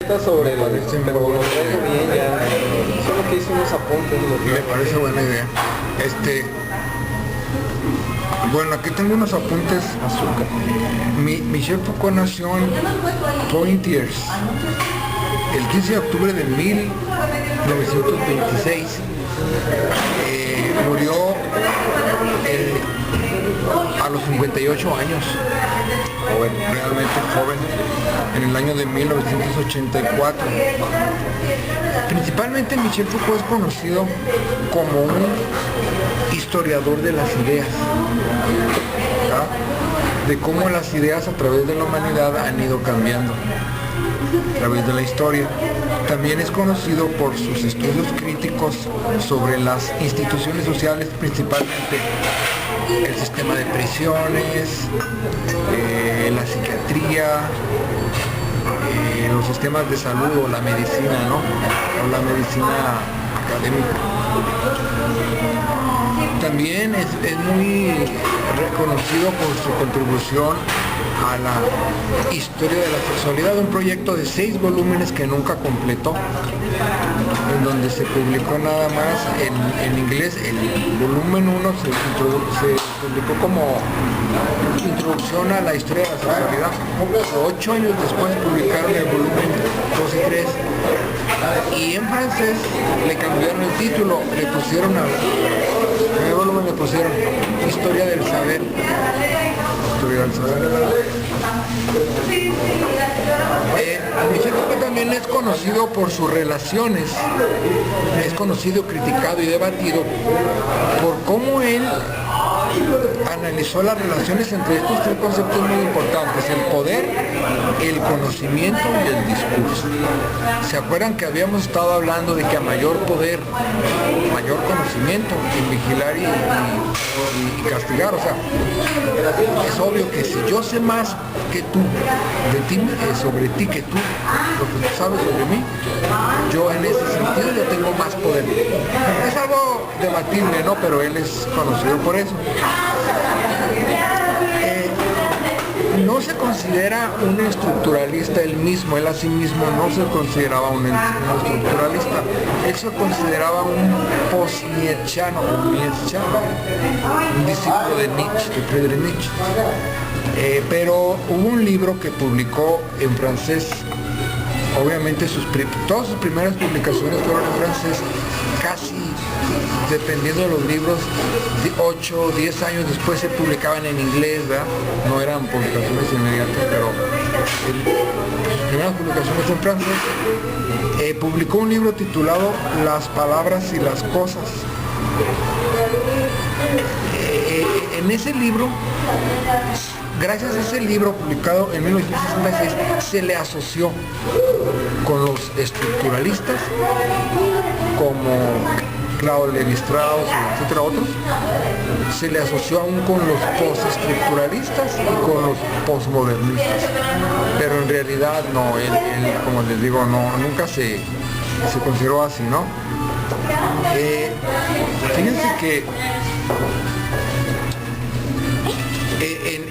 Sobre el pero lo traigo bien ya, solo que hice unos apuntes. Me parece buena idea. Bueno, aquí tengo unos apuntes. Michel Foucault nació en Poitiers el 15 de octubre de 1926. Murió a los 58 años, realmente joven, en el año de 1984. Principalmente Michel Foucault es conocido como un historiador de las ideas, ¿verdad? De cómo las ideas a través de la humanidad han ido cambiando a través de la historia. También es conocido por sus estudios críticos sobre las instituciones sociales, principalmente el sistema de prisiones, la psiquiatría, los sistemas de salud o la medicina, ¿no? O la medicina académica. También es muy reconocido por su contribución a la historia de la sexualidad, un proyecto de 6 volúmenes que nunca completó, en donde se publicó nada más en inglés. El volumen 1 se publicó como introducción a la historia de la sexualidad. 8 años después publicaron el volumen 2 y 3, y en francés le cambiaron el título, le pusieron el volumen le pusieron Historia del Saber. Michel Foucault también es conocido por sus relaciones, es conocido, criticado y debatido por cómo él analizó las relaciones entre estos 3 conceptos muy importantes: el poder, el conocimiento y el discurso. ¿Se acuerdan que habíamos estado hablando de que a mayor poder, mayor conocimiento, en vigilar y castigar? O sea, es obvio que si yo sé más que tú, de ti, sobre ti que tú, lo que tú sabes sobre mí, yo en ese sentido yo tengo más poder. Es algo debatible, ¿no? Pero él es conocido por eso. No se considera un estructuralista él mismo, él a sí mismo no se consideraba un estructuralista, él se consideraba un post-nietzscheano, un discípulo de Nietzsche, de Friedrich Nietzsche. Pero hubo un libro que publicó en francés. Obviamente todas sus primeras publicaciones fueron en francés, casi, dependiendo de los libros, 8 o 10 años después se publicaban en inglés, ¿verdad? No eran publicaciones inmediatas, pero sus primeras publicaciones en francés. Publicó un libro titulado Las palabras y las cosas. En ese libro, gracias a ese libro publicado en 1966, se le asoció con los estructuralistas como Claude Lévi-Strauss, etcétera, otros. Se le asoció aún con los postestructuralistas y con los postmodernistas. Pero en realidad no, él como les digo, no, nunca se consideró así, ¿no? Fíjense que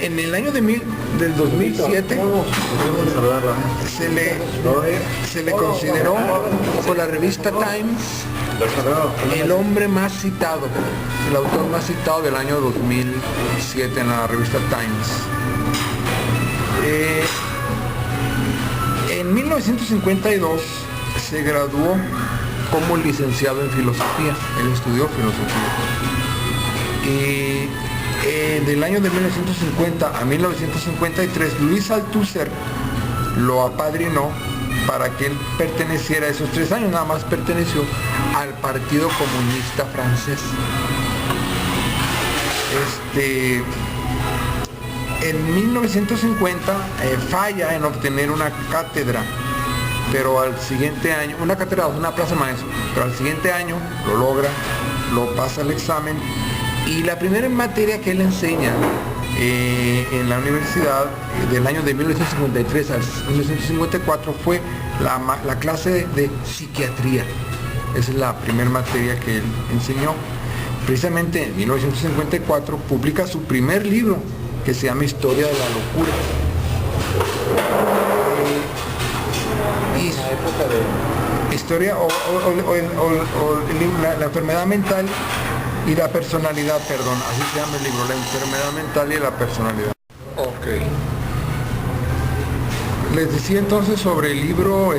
en el año del 2007 se le consideró por la revista Times el hombre más citado, el autor más citado del año 2007 en la revista Times. En 1952 se graduó como licenciado en filosofía, él estudió filosofía. Y del año de 1950 a 1953, Luis Althusser lo apadrinó para que él perteneciera a esos 3 años, nada más perteneció al Partido Comunista Francés. En 1950 falla en obtener una cátedra, pero al siguiente año, una cátedra, una plaza maestro, pero al siguiente año lo logra, lo pasa el examen, y la primera materia que él enseña en la universidad del año de 1953 al 1954 fue la clase de psiquiatría. Esa es la primera materia que él enseñó. Precisamente en 1954 publica su primer libro, que se llama Historia de la Locura. Y la época de... historia la enfermedad mental y la personalidad, perdón, así se llama el libro, la enfermedad mental y la personalidad. Ok. Les decía entonces sobre el libro,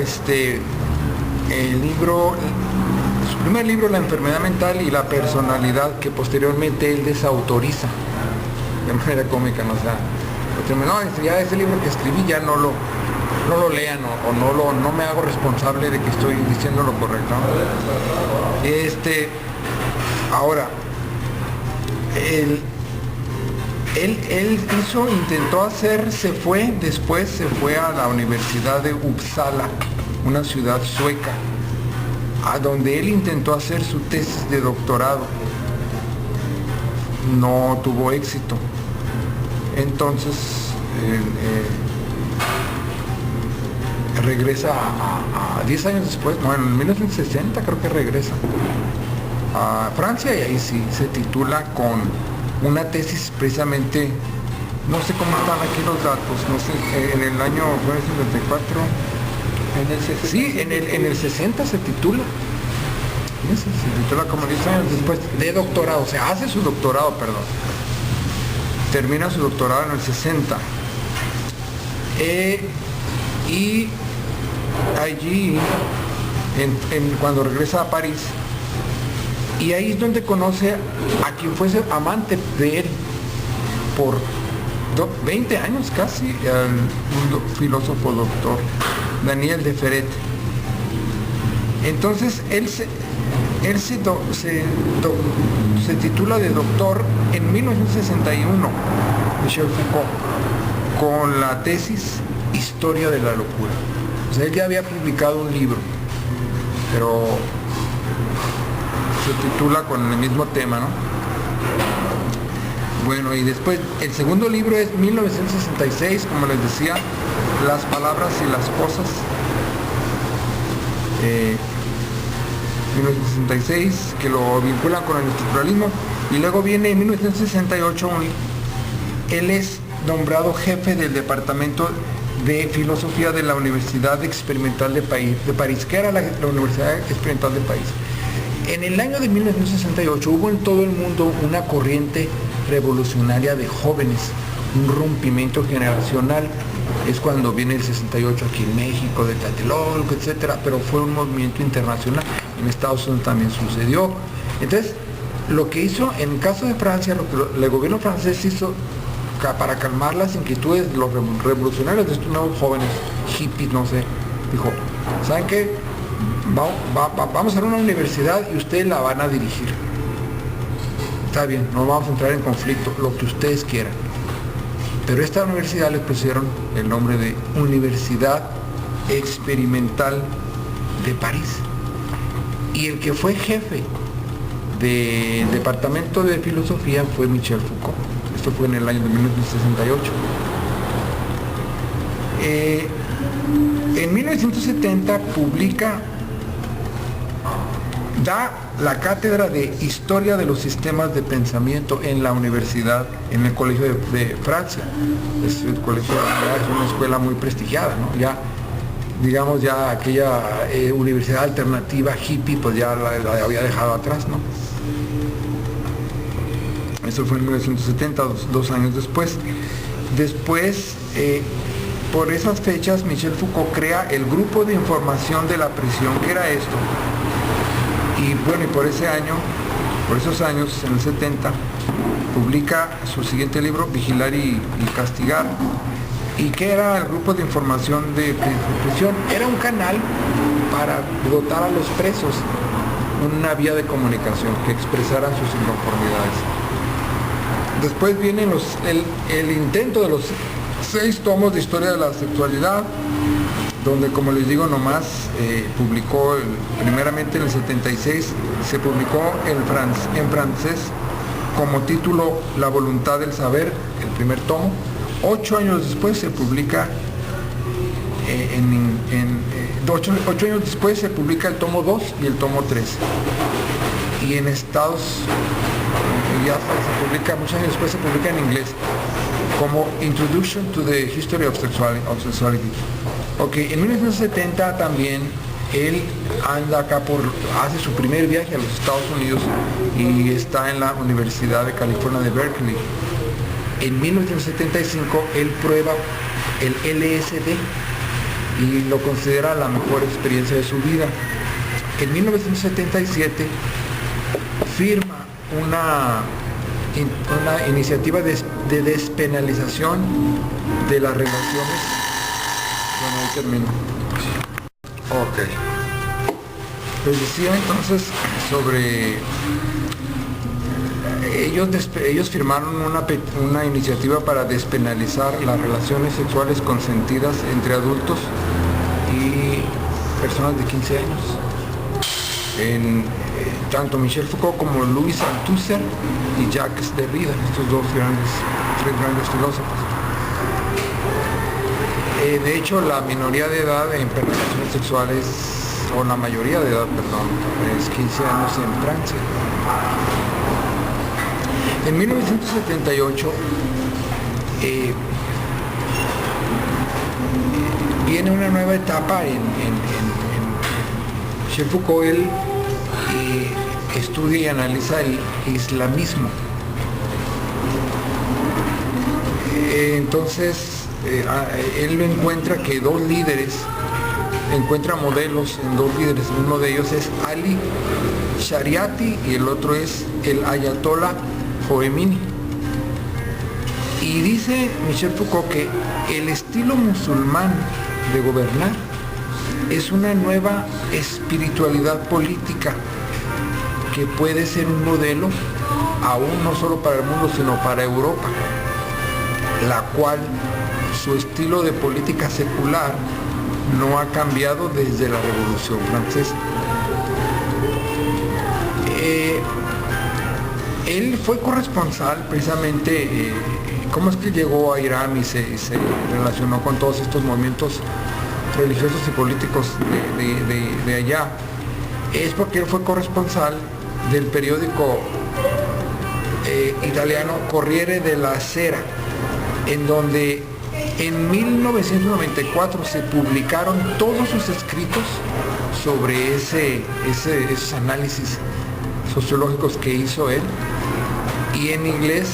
su primer libro, La enfermedad mental y la personalidad, que posteriormente él desautoriza de manera cómica, ¿no? O sea, no, ya ese libro que escribí ya no lo lean o no me hago responsable de que estoy diciendo lo correcto, ¿no? Ahora, él intentó hacer, después se fue a la Universidad de Uppsala, una ciudad sueca, a donde él intentó hacer su tesis de doctorado. No tuvo éxito. Entonces, regresa a 10 años después, en 1960 creo que regresa a Francia, y ahí sí se titula con una tesis precisamente, no sé cómo están aquí los datos, no sé, en el año 54, en el 60 se titula, se titula como 10 años después de doctorado, o sea, hace su doctorado, perdón, termina su doctorado en el 60, y allí, cuando regresa a París, y ahí es donde conoce a quien fuese amante de él por 20 años casi, al filósofo doctor Daniel Deferret. Entonces él se titula de doctor en 1961, Michel Foucault, con la tesis Historia de la locura. O sea, él ya había publicado un libro, pero se titula con el mismo tema, ¿no? Bueno, y después el segundo libro es 1966, como les decía, Las palabras y las cosas. 1966, que lo vinculan con el estructuralismo, y luego viene en 1968, él es nombrado jefe del departamento de filosofía de la Universidad Experimental de París, que era la Universidad Experimental de París. En el año de 1968 hubo en todo el mundo una corriente revolucionaria de jóvenes, un rompimiento generacional. Es cuando viene el 68 aquí en México, de Tlatelolco, etcétera, pero fue un movimiento internacional. En Estados Unidos también sucedió. Entonces, lo que hizo en el caso de Francia, lo que el gobierno francés hizo para calmar las inquietudes de los revolucionarios, de estos nuevos jóvenes hippies, no sé, dijo, ¿saben qué? Vamos a hacer una universidad y ustedes la van a dirigir. Está bien, no vamos a entrar en conflicto, lo que ustedes quieran. Pero esta universidad le pusieron el nombre de Universidad Experimental de París. Y el que fue jefe del departamento de filosofía fue Michel Foucault. Esto fue en el año de 1968. En 1970 da la cátedra de Historia de los Sistemas de Pensamiento en la universidad, en el Colegio de Francia. Es el colegio, es una escuela muy prestigiada, ¿no? Ya, digamos, ya aquella universidad alternativa hippie, pues ya la había dejado atrás, ¿no? Eso fue en 1970, dos años después. Después, por esas fechas, Michel Foucault crea el Grupo de Información de la Prisión. ¿Qué era esto? Y bueno, y por esos años, en el 70, publica su siguiente libro, Vigilar y Castigar. ¿Y qué era el Grupo de Información de Prisión? Era un canal para dotar a los presos una vía de comunicación que expresaran sus inconformidades. Después viene el intento de los 6 tomos de Historia de la Sexualidad, donde, como les digo, nomás publicó, primeramente en el 76, se publicó en francés como título La voluntad del saber, el primer tomo. 8 años después se publica 8 años después se publica el tomo 2 y el tomo 3. Y en Estados ya se publica, muchos años después se publica en inglés como Introduction to the History of Sexuality. Ok, en 1970 también él anda acá hace su primer viaje a los Estados Unidos y está en la Universidad de California de Berkeley. En 1975 él prueba el LSD y lo considera la mejor experiencia de su vida. En 1977 firma una iniciativa de despenalización de las relaciones. Bueno, ahí termino. Ok. Les decía entonces sobre... Ellos firmaron una iniciativa para despenalizar las relaciones sexuales consentidas entre adultos y personas de 15 años. Tanto Michel Foucault como Louis Althusser y Jacques Derrida, estos tres grandes filósofos. De hecho, la minoría de edad en relaciones sexuales, o la mayoría de edad, perdón, es 15 años en Francia. En 1978 viene una nueva etapa en Michel Foucault. Él estudia y analiza el islamismo. Entonces él lo encuentra que encuentra modelos en dos líderes. Uno de ellos es Ali Shariati y el otro es el Ayatollah Khomeini. Y dice Michel Foucault que el estilo musulmán de gobernar es una nueva espiritualidad política que puede ser un modelo aún no solo para el mundo sino para Europa, la cual su estilo de política secular no ha cambiado desde la Revolución Francesa. Él fue corresponsal precisamente, cómo es que llegó a Irán y se relacionó con todos estos movimientos religiosos y políticos de allá. Es porque él fue corresponsal del periódico italiano Corriere della Sera, en donde en 1994 se publicaron todos sus escritos sobre esos análisis sociológicos que hizo él, y en inglés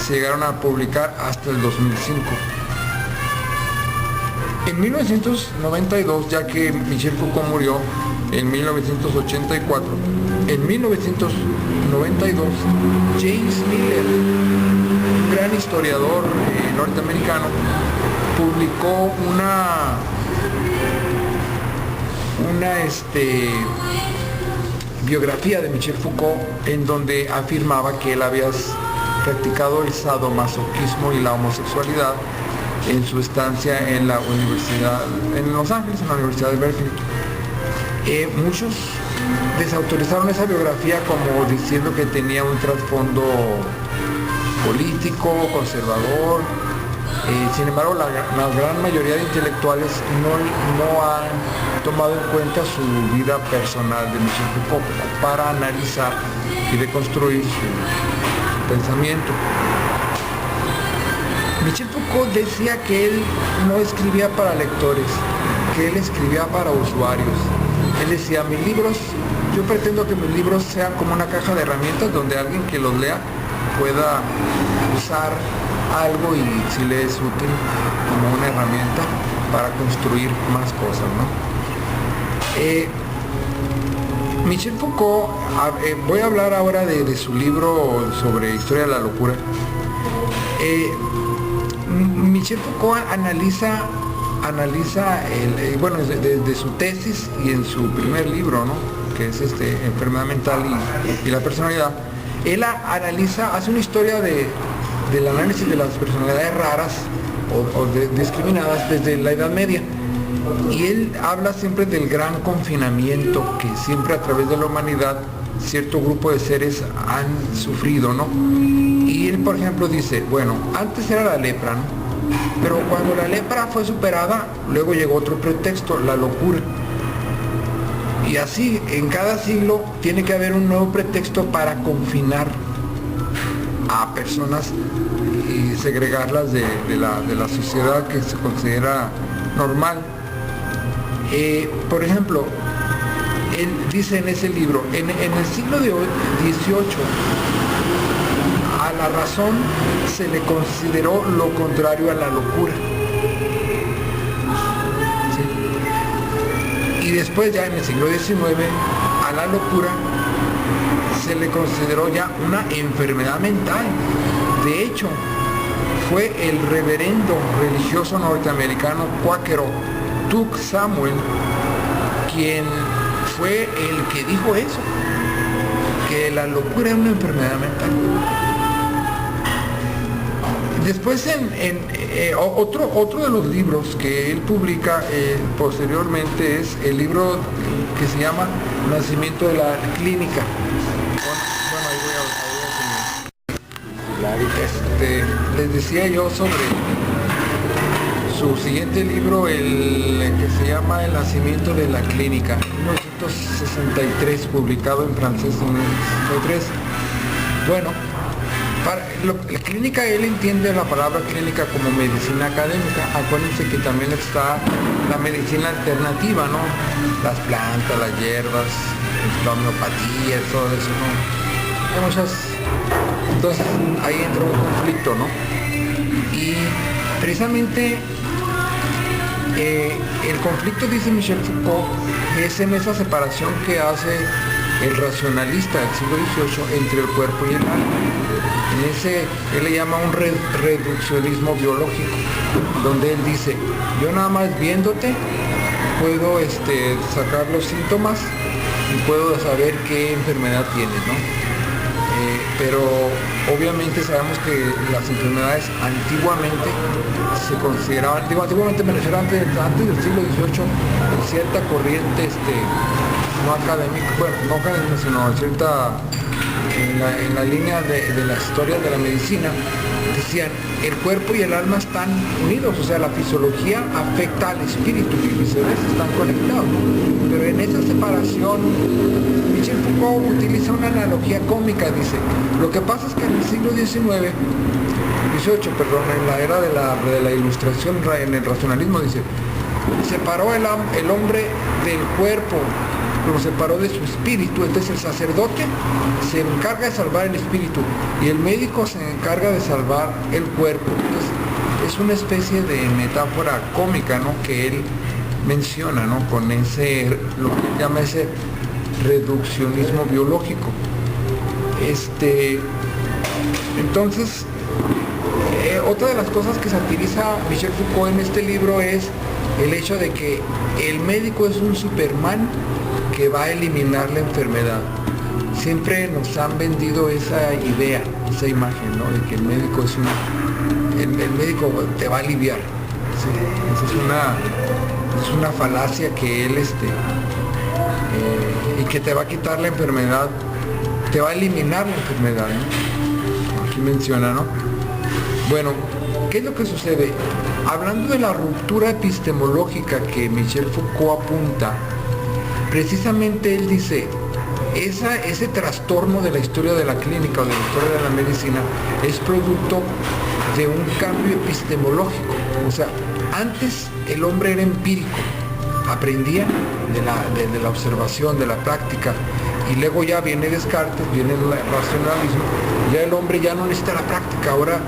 se llegaron a publicar hasta el 2005. En 1992, ya que Michel Foucault murió en 1984, en 1992 James Miller, un gran historiador norteamericano, publicó una biografía de Michel Foucault, en donde afirmaba que él había practicado el sadomasoquismo y la homosexualidad en su estancia en la universidad, en Los Ángeles, en la Universidad de Berkeley. Muchos desautorizaron esa biografía como diciendo que tenía un trasfondo político, conservador. Sin embargo, la gran mayoría de intelectuales no han tomado en cuenta su vida personal de Michel Foucault para analizar y reconstruir su pensamiento. Michel Foucault decía que él no escribía para lectores, que él escribía para usuarios. Él decía, yo pretendo que mis libros sean como una caja de herramientas donde alguien que los lea pueda usar algo y si le es útil como una herramienta para construir más cosas, ¿no? Michel Foucault, voy a hablar ahora de su libro sobre historia de la locura. Michel Foucault analiza desde su tesis y en su primer libro, ¿no?, que es Enfermedad mental y la personalidad. Él hace una historia del análisis de las personalidades raras o discriminadas desde la Edad Media, y él habla siempre del gran confinamiento que siempre a través de la humanidad cierto grupo de seres han sufrido, ¿no? Y él, por ejemplo, dice, bueno, antes era la lepra, ¿no?, pero cuando la lepra fue superada, luego llegó otro pretexto, la locura. Y así, en cada siglo tiene que haber un nuevo pretexto para confinar a personas y segregarlas de la sociedad que se considera normal. Por ejemplo, él dice en ese libro, en el siglo XVIII, a la razón se le consideró lo contrario a la locura. ¿Sí? Y después ya en el siglo XIX, a la locura se le consideró ya una enfermedad mental. De hecho, fue el reverendo religioso norteamericano cuáquero Tuck Samuel quien fue el que dijo eso, que la locura es una enfermedad mental. Después otro de los libros que él publica posteriormente es el libro que se llama Nacimiento de la Clínica. Bueno, ahí voy a seguir. Les decía yo sobre su siguiente libro, el que se llama El Nacimiento de la Clínica, 1963, publicado en francés en 1963. Bueno, la clínica, él entiende la palabra clínica como medicina académica. Acuérdense que también está la medicina alternativa, ¿no? Las plantas, las hierbas, la homeopatía, todo eso, ¿no? Hay muchas. Entonces ahí entra un conflicto, ¿no? Y precisamente el conflicto, dice Michel Foucault, es en esa separación que hace el racionalista del siglo XVIII entre el cuerpo y el alma. En ese, él le llama un reduccionismo biológico, donde él dice, yo nada más viéndote puedo sacar los síntomas y puedo saber qué enfermedad tienes, ¿no? Pero obviamente sabemos que las enfermedades antiguamente se consideraban, antiguamente me refiero antes del siglo XVIII, en cierta corriente no académica, bueno, no académica, sino cierta, en la línea de la historia de la medicina, decían, el cuerpo y el alma están unidos, o sea, la fisiología afecta al espíritu y viceversa, están conectados, ¿no? Pero en esa separación, Michel Foucault utiliza una analogía cómica, dice, lo que pasa es que en el siglo XVIII, en la era de la ilustración, en el racionalismo, dice, separó el hombre del cuerpo, lo separó de su espíritu. Entonces el sacerdote se encarga de salvar el espíritu y el médico se encarga de salvar el cuerpo. Entonces es una especie de metáfora cómica, ¿no?, que él menciona, ¿no?, con ese, lo que él llama ese reduccionismo biológico. Entonces otra de las cosas que satiriza Michel Foucault en este libro es el hecho de que el médico es un Superman que va a eliminar la enfermedad. Siempre nos han vendido esa idea, esa imagen, ¿no?, de que el médico el médico te va a aliviar. Sí, esa es una falacia que él y que te va a quitar la enfermedad, te va a eliminar la enfermedad, ¿no? Aquí menciona, ¿no? Bueno, ¿qué es lo que sucede? Hablando de la ruptura epistemológica que Michel Foucault apunta, precisamente él dice, ese trastorno de la historia de la clínica o de la historia de la medicina es producto de un cambio epistemológico. O sea, antes el hombre era empírico, aprendía de la observación, de la práctica, y luego ya viene Descartes, viene el racionalismo, ya el hombre ya no necesita la práctica, ahora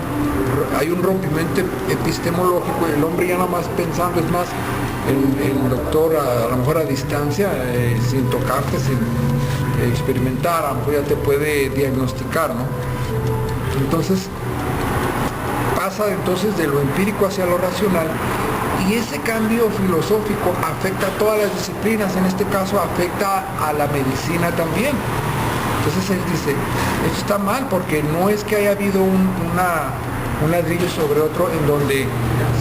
hay un rompimiento epistemológico, el hombre ya nada más pensando, es más, el doctor a lo mejor a distancia, sin tocarte, sin experimentar, a lo mejor ya te puede diagnosticar, ¿no? Entonces pasa entonces de lo empírico hacia lo racional, y ese cambio filosófico afecta a todas las disciplinas, en este caso afecta a la medicina también. Entonces él dice, esto está mal porque no es que haya habido un ladrillo sobre otro en donde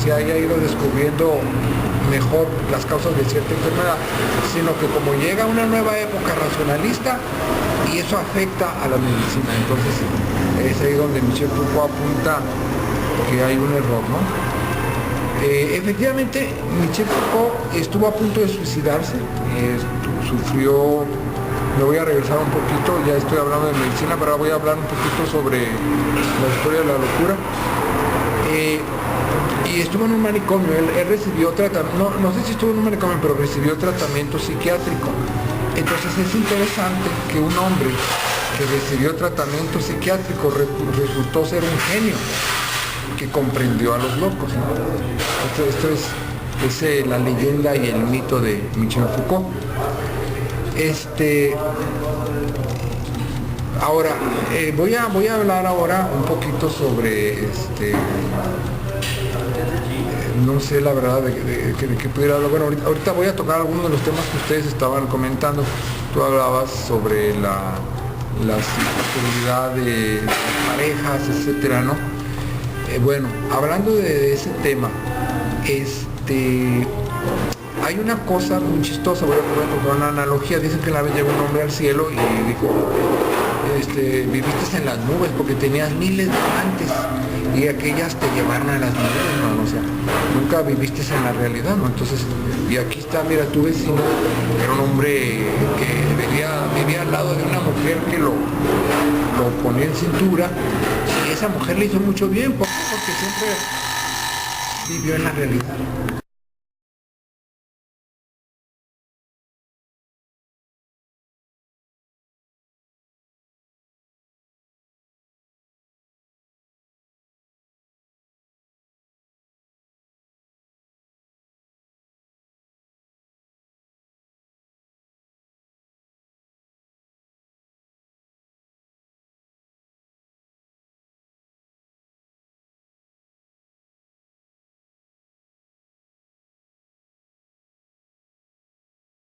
se haya ido descubriendo mejor las causas de cierta enfermedad, sino que como llega una nueva época racionalista y eso afecta a la medicina. Entonces es ahí donde Michel Foucault apunta que hay un error, ¿no? Efectivamente, Michel Foucault estuvo a punto de suicidarse, sufrió, me voy a regresar un poquito, ya estoy hablando de medicina, pero ahora voy a hablar un poquito sobre la historia de la locura. y estuvo en un manicomio. Él recibió tratamiento, no sé si estuvo en un manicomio, pero recibió tratamiento psiquiátrico. Entonces es interesante que un hombre que recibió tratamiento psiquiátrico resultó ser un genio que comprendió a los locos, ¿no? Esto es la leyenda y el mito de Michel Foucault. Ahora, voy a hablar ahora un poquito sobre no sé la verdad de qué pudiera hablar. Bueno, ahorita voy a tocar algunos de los temas que ustedes estaban comentando. Tú hablabas sobre la seguridad de parejas, etcétera, ¿no? Bueno, hablando de ese tema, hay una cosa muy chistosa. Voy a poner una analogía. Dicen que una vez llegó un hombre al cielo y dijo, viviste en las nubes porque tenías miles de amantes y aquellas te llevaron a las nubes, ¿no? O sea, nunca viviste en la realidad, ¿no? Entonces, y aquí está, mira, tu vecino era un hombre que vivía al lado de una mujer que lo ponía en cintura, y esa mujer le hizo mucho bien. ¿Por qué? Porque siempre vivió en la realidad.